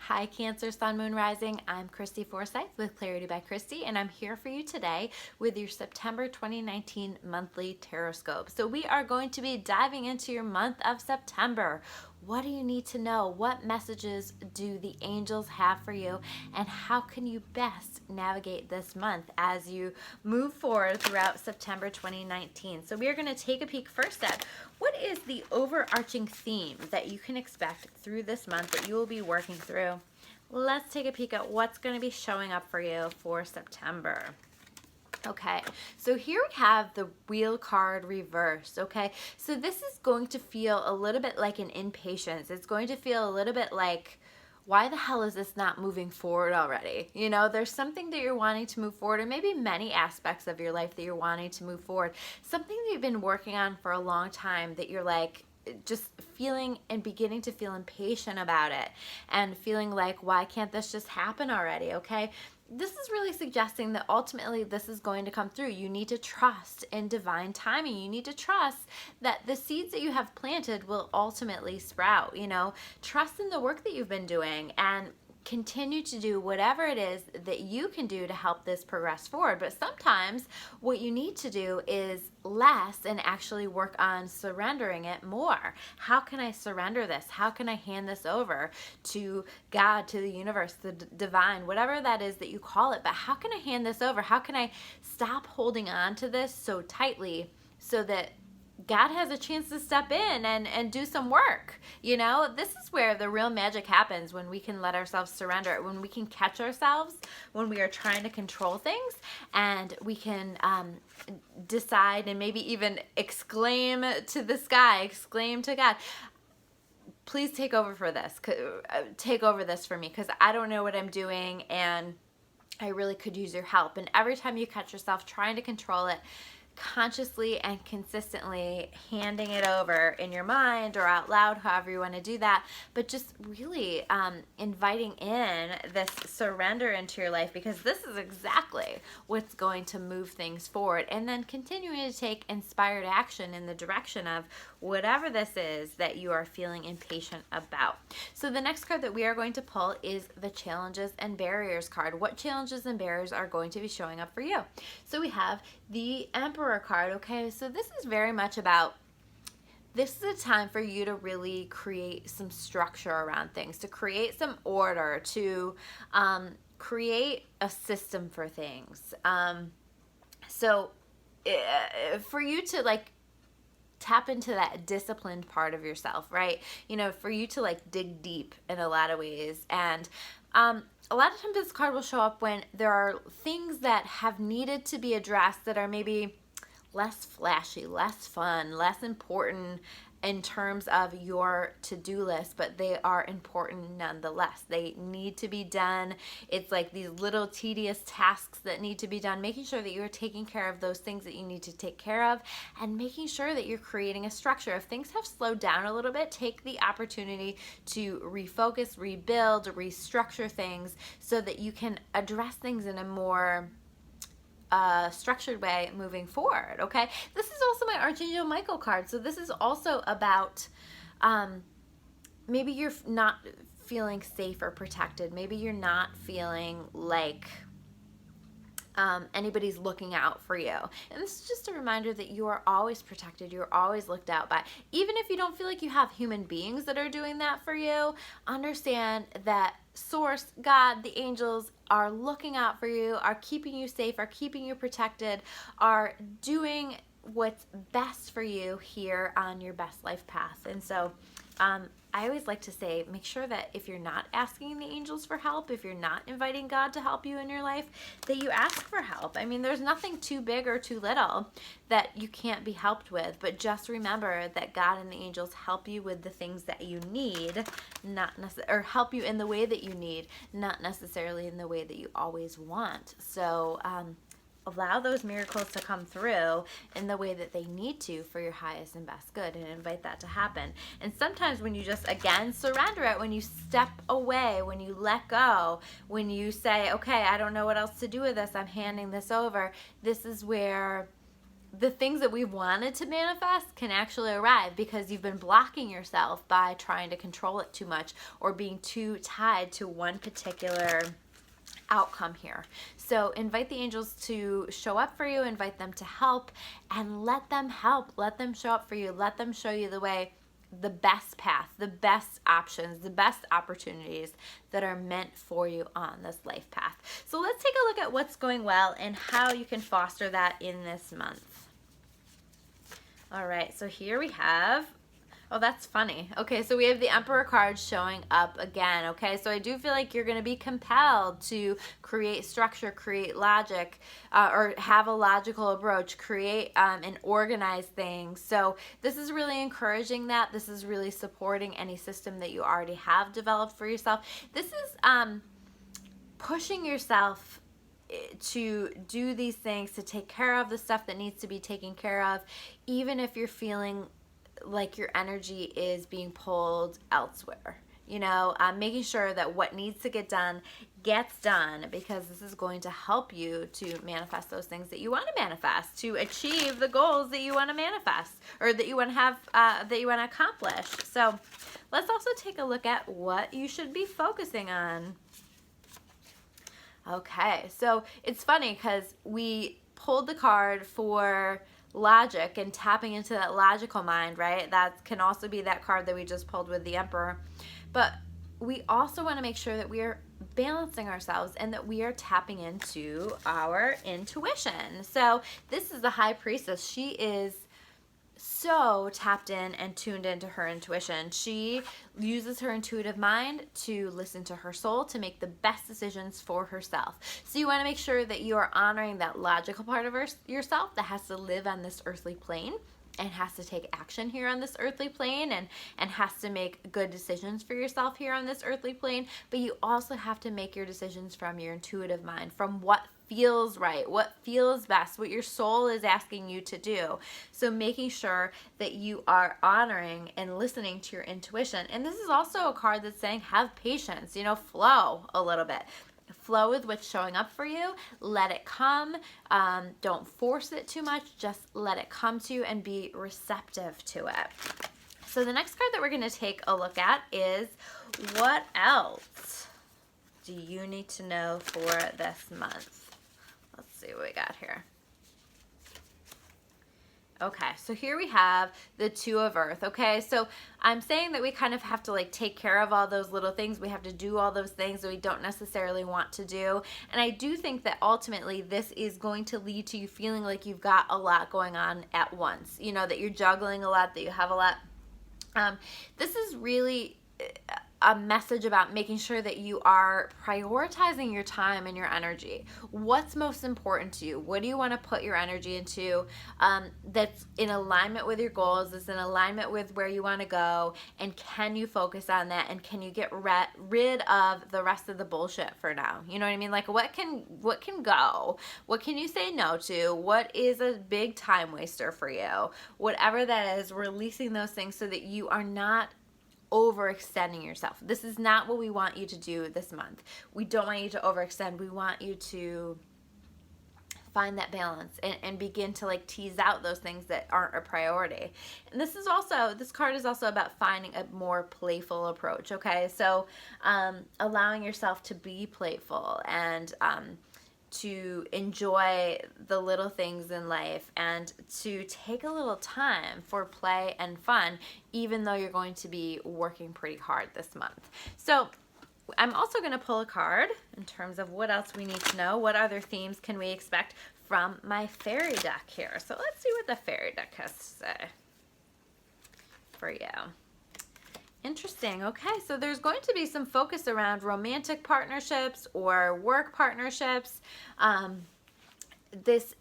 Hi Cancer, Sun, Moon, Rising. I'm Christy Forsyth with Clarity by Christy, and I'm here for you today with your September 2019 monthly Tarotscope. So we are going to be diving into your month of September. What do you need to know? What messages do the angels have for you? And how can you best navigate this month as you move forward throughout September 2019? So we are going to take a peek first at what is the overarching theme that you can expect through this month that you will be working through. Let's take a peek at what's going to be showing up for you for September. Okay, so here we have the wheel card reversed, okay? So this is going to feel a little bit like an impatience. It's going to feel a little bit like, why the hell is this not moving forward already? You know, there's something that you're wanting to move forward, or maybe many aspects of your life that you're wanting to move forward. Something that you've been working on for a long time that you're like, just feeling and beginning to feel impatient about it and feeling like, why can't this just happen already? Okay, this is really suggesting that ultimately this is going to come through. You need to trust in divine timing. You need to trust that the seeds that you have planted will ultimately sprout. You know, trust in the work that you've been doing and continue to do whatever it is that you can do to help this progress forward. But sometimes what you need to do is less and actually work on surrendering it more. How can I surrender this? How can I hand this over to God, to the universe, the divine, whatever that is that you call it? But how can I hand this over? How can I stop holding on to this so tightly so that God has a chance to step in and do some work? You know, this is where the real magic happens, when we can let ourselves surrender it, when we can catch ourselves, when we are trying to control things, and we can decide and maybe even exclaim to the sky, exclaim to God, please take over for this, take over this for me, because I don't know what I'm doing and I really could use your help. And every time you catch yourself trying to control it, consciously and consistently handing it over in your mind or out loud, however you want to do that, but just really inviting in this surrender into your life, because this is exactly what's going to move things forward, and then continuing to take inspired action in the direction of whatever this is that you are feeling impatient about. So the next card that we are going to pull is the Challenges and Barriers card. What challenges and barriers are going to be showing up for you? So we have the Emperor card. Okay, so this is very much about, this is a time for you to really create some structure around things, to create some order, to create a system for things. So for you to like tap into that disciplined part of yourself, right? You know, for you to like dig deep in a lot of ways. And a lot of times this card will show up when there are things that have needed to be addressed that are maybe less flashy, less fun, less important in terms of your to-do list, but they are important nonetheless. They need to be done. It's like these little tedious tasks that need to be done, making sure that you're taking care of those things that you need to take care of, and making sure that you're creating a structure. If things have slowed down a little bit, take the opportunity to refocus, rebuild, restructure things so that you can address things in a more structured way moving forward. Okay, this is also my Archangel Michael card. So this is also about maybe you're not feeling safe or protected. Maybe you're not feeling like anybody's looking out for you. And this is just a reminder that you are always protected. You're always looked out by. Even if you don't feel like you have human beings that are doing that for you, understand that Source, God, the angels are looking out for you, are keeping you safe, are keeping you protected, are doing what's best for you here on your best life path. And so I always like to say, make sure that if you're not asking the angels for help, if you're not inviting God to help you in your life, that you ask for help. I mean, there's nothing too big or too little that you can't be helped with, but just remember that God and the angels help you with the things that you need, or help you in the way that you need, not necessarily in the way that you always want. So allow those miracles to come through in the way that they need to for your highest and best good, and invite that to happen. And sometimes when you just, again, surrender it, when you step away, when you let go, when you say, okay, I don't know what else to do with this, I'm handing this over, this is where the things that we wanted to manifest can actually arrive because you've been blocking yourself by trying to control it too much or being too tied to one particular outcome here. So invite the angels to show up for you, invite them to help, and let them help. Let them show up for you. Let them show you the way, the best path, the best options, the best opportunities that are meant for you on this life path. So let's take a look at what's going well and how you can foster that in this month. All right, so here we have, oh, that's funny. Okay, so we have the Emperor card showing up again, okay? So I do feel like you're going to be compelled to create structure, create logic, or have a logical approach, create and organize things. So this is really encouraging that. This is really supporting any system that you already have developed for yourself. This is pushing yourself to do these things, to take care of the stuff that needs to be taken care of, even if you're feeling like your energy is being pulled elsewhere. You know, making sure that what needs to get done gets done, because this is going to help you to manifest those things that you want to manifest, to achieve the goals that you want to manifest, or that you want to have, that you want to accomplish. So let's also take a look at what you should be focusing on. Okay, so it's funny because we pulled the card for logic and tapping into that logical mind, right? That can also be that card that we just pulled with the Emperor. But we also want to make sure that we are balancing ourselves and that we are tapping into our intuition. So this is the High Priestess. She is so tapped in and tuned into her intuition. She uses her intuitive mind to listen to her soul to make the best decisions for herself. So you want to make sure that you are honoring that logical part of yourself that has to live on this earthly plane and has to take action here on this earthly plane, and has to make good decisions for yourself here on this earthly plane. But you also have to make your decisions from your intuitive mind, from what feels right, what feels best, what your soul is asking you to do. So making sure that you are honoring and listening to your intuition. And this is also a card that's saying have patience, you know, flow a little bit. Flow with what's showing up for you. Let it come. Don't force it too much. Just let it come to you and be receptive to it. So the next card that we're going to take a look at is, what else do you need to know for this month? Let's see what we got here. Okay, so here we have the Two of Earth. Okay, so I'm saying that we kind of have to like take care of all those little things. We have to do all those things that we don't necessarily want to do. And I do think that ultimately this is going to lead to you feeling like you've got a lot going on at once. You know, that you're juggling a lot, that you have a lot. This is really a message about making sure that you are prioritizing your time and your energy. What's most important to you? What do you want to put your energy into that's in alignment with your goals, that's in alignment with where you want to go, and can you focus on that, and can you get rid of the rest of the bullshit for now? You know what I mean? Like what can go? What can you say no to? What is a big time waster for you? Whatever that is, releasing those things so that you are not overextending yourself. This is not what we want you to do this month. We don't want you to overextend. We want you to find that balance and begin to like tease out those things that aren't a priority. And this card is also about finding a more playful approach. Okay, so allowing yourself to be playful and to enjoy the little things in life, and to take a little time for play and fun, even though you're going to be working pretty hard this month. So I'm also going to pull a card in terms of what else we need to know. What other themes can we expect from my fairy deck here? So let's see what the fairy deck has to say for you. Interesting. Okay, so there's going to be some focus around romantic partnerships or work partnerships. This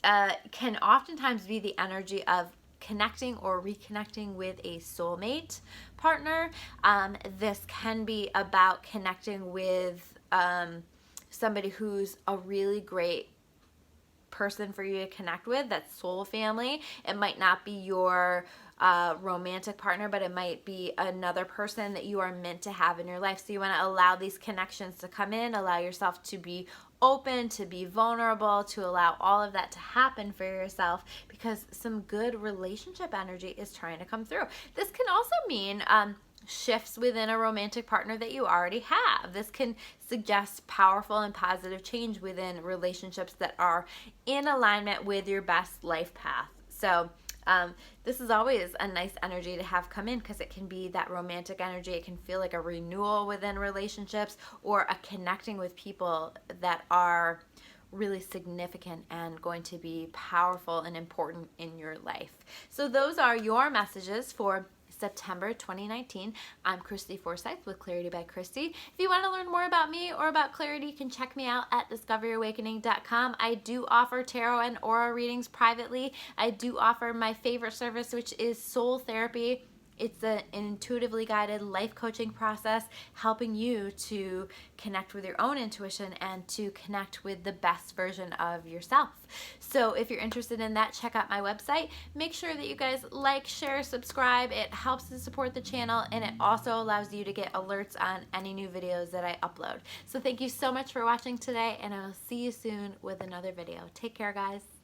can oftentimes be the energy of connecting or reconnecting with a soulmate partner. This can be about connecting with somebody who's a really great person for you to connect with, that's soul family. It might not be your romantic partner, but it might be another person that you are meant to have in your life. So you want to allow these connections to come in, allow yourself to be open, to be vulnerable, to allow all of that to happen for yourself, because some good relationship energy is trying to come through. This can also mean shifts within a romantic partner that you already have. This can suggest powerful and positive change within relationships that are in alignment with your best life path. So this is always a nice energy to have come in, because it can be that romantic energy. It can feel like a renewal within relationships, or a connecting with people that are really significant and going to be powerful and important in your life. So those are your messages for September 2019. I'm Christy Forsyth with Clarity by Christy. If you want to learn more about me or about Clarity, you can check me out at discoveryourawakening.com. I do offer tarot and aura readings privately. I do offer my favorite service, which is soul therapy. It's an intuitively guided life coaching process, helping you to connect with your own intuition and to connect with the best version of yourself. So if you're interested in that, check out my website. Make sure that you guys like, share, subscribe. It helps to support the channel, and it also allows you to get alerts on any new videos that I upload. So thank you so much for watching today, and I will see you soon with another video. Take care, guys.